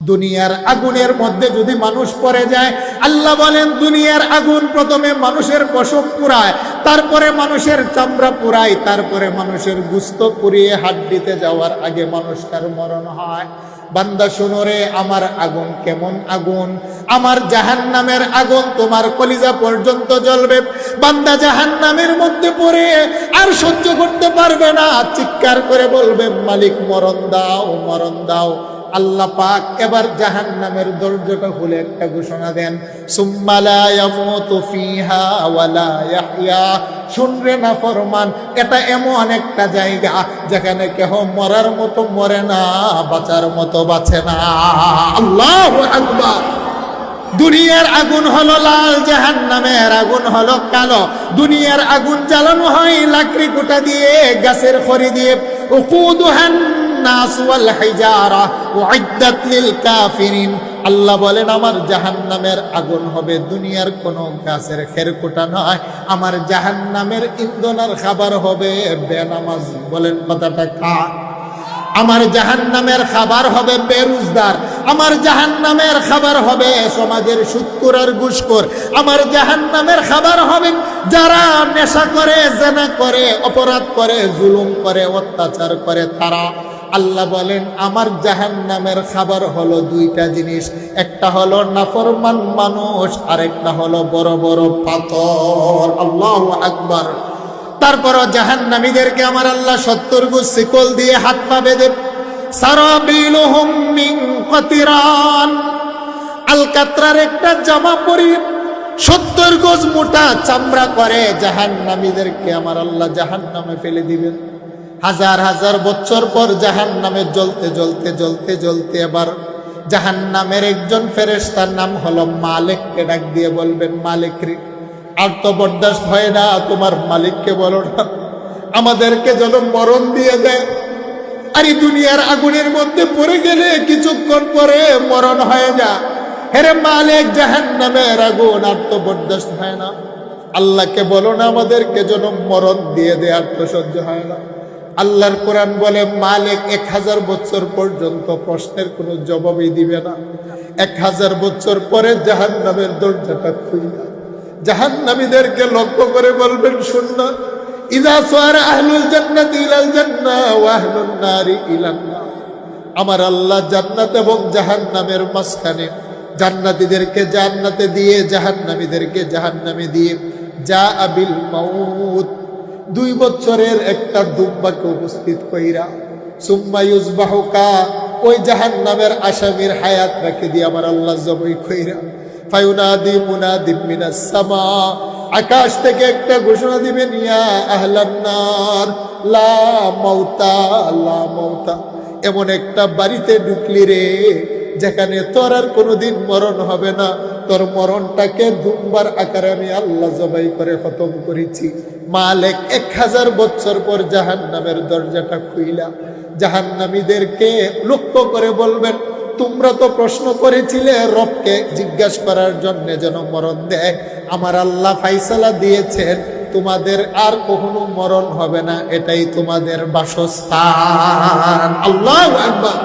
দুনিয়ার আগুনের মধ্যে যদি মানুষ পড়ে যায়, আল্লাহ বলেন দুনিয়ার আগুন প্রথমে মানুষের পশম পুড়ায়, তারপরে মানুষের চামড়া পুড়ায়, তারপরে মানুষের গুস্ত পুড়িয়ে হাড্ডিতে যাওয়ার আগে মানুষটার মরণ হয়। বান্দা শোনো রে, আমার আগুন কেমন আগুন, আমার জাহান্নামের আগুন তোমার কলিজা পর্যন্ত জ্বলবে। বান্দা জাহান্নামের মধ্যে পড়ে আর সহ্য করতে পারবে না, চিৎকার করে বলবে মালিক মরণ দাও, মরণ দাও। আল্লাহ পাক এবার জাহান্নামের দরজাটা খুলে একটা ঘোষণা দেন, সুম্মা লা ইয়ামুতু ফিহা ওয়ালা ইয়াহইয়া। শুনরে না ফরমান, এটা এমন একটা জায়গা যেখানে কেহ মরার মতো মরে না, বাঁচার মতো বাঁচে না। আল্লাহু আকবার। দুনিয়ার আগুন হলো লাল, জাহান্নামের আগুন হলো কালো। দুনিয়ার আগুন জ্বালানো হয় লাকড়ি কুটা দিয়ে, গাছের খড়ি দিয়ে। উকুদুহান নাস ওয়াল হিজারা উইদ্দাত লিল কাফিরিন। আল্লাহ বলেন আমার জাহান্নামের আগুন হবে দুনিয়ার কোনো গাছের খেরকুটা নয়, আমার জাহান্নামের ইন্ধনের খাবার হবে বেনামাজ। বলেন কথাটা কার? আমার জাহান্নামের খাবার হবে বেরোজগার, আমার জাহান্নামের খাবার হবে সমাজের সুদখোর আর ঘুষখোর, আমার জাহান্নামের খাবার হবে যারা নেশা করে, জেনা করে, অপরাধ করে, জুলুম করে, অত্যাচার করে তারা। আল্লাহ বলেন আমার জাহান্নামের খাবার হলো দুইটা জিনিস, একটা হলো নাফরমান মানুষ, আর একটা হলো বড় বড় পাথর। আল্লাহু আকবার। তারপরও জাহান্নামীদেরকে আমার আল্লাহ 70 গজ শিকল দিয়ে হাত পা বেঁধে, সারাবিলুহুম মিন কাতিরান, আলকাতরার একটা জামা পরিয়ে 70 গজ মোটা চামড়া করে জাহান্নামীদেরকে আমার আল্লাহ জাহান্নামে ফেলে দিবেন। হাজার হাজার বছর পর জাহান্নামে জ্বলতে জ্বলতে জ্বলতে জ্বলতে এবার জাহান্নামের একজন ফেরেশতার নাম হলো মালিককে ডাক দিয়ে বলবেন, মালিক রে, আর তো বরদাস্ত হয় না, তোমার মালিককে বলো না আমাদেরকে যেন মরণ দিয়ে দেয়। আর এই দুনিয়ার আগুনের মধ্যে পড়ে গেলে কিছুক্ষণ পরে মরণ হয়ে যা। হেরে মালিক, জাহান্নামের আগুন আর তো বরদাস্ত হয় না, আল্লাহকে বলো না আমাদেরকে যেন মরণ দিয়ে দেয়, আর তো সহ্য হয় না। আল্লাহর কোরআন বলে মালিক 1000 বছর পর্যন্ত প্রশ্নের কোনো জবাবই দিবে না। 1000 বছর পরে জাহান্নামের দরজাটা খুইলা জাহান্নামীদেরকে লক্ষ্য করে বলবেন, শুননা, ইযা সারা আহলুল জান্নাতি ইলাল জান্নাহ ওয়া আহলুন নারি ইলান নার। আমার আল্লাহ জান্নাত এবং জাহান্নামের মাঝখানে জান্নাতীদেরকে জান্নাতে দিয়ে জাহান্নামীদেরকে জাহান্নামে দিয়ে যা আবিল মাউত, 2 বছরের একটা দুম্বাকে উপস্থিত কইরা সুম্মা ইউজবাহুকা, ওই জাহান্নামের আসামির হায়াত রাখে দিয়ে আমার আল্লাহ জবাই কইরা ফায়ুনাদি মুনাদি মিনাস সামা, আকাশ থেকে একটা ঘোষণা দিবেন, ইয়া আহলান নার লা মাউতা লা মাউতা। এমন একটা বাড়িতে ঢুকলি রে যেখানে তোর আর কোনোদিন মরণ হবে না, তোর মরণটাকে দুম্বার আকারে আমি আল্লাহ জবাই করে খতম করেছি। মালিক 1000 বছর পর জাহান্নামের দরজাটা খুইলা জাহান্নামীদেরকে লক্ষ্য করে বলবেন, তোমরা তো প্রশ্ন করেছিলে রবকে জিজ্ঞাসা করার জন্য যেন মরণ দেয়, আমার আল্লাহ ফাইসালা দিয়েছেন তোমাদের আর কখনো মরণ হবে না, এটাই তোমাদের বাসস্থান। আল্লাহু আকবার।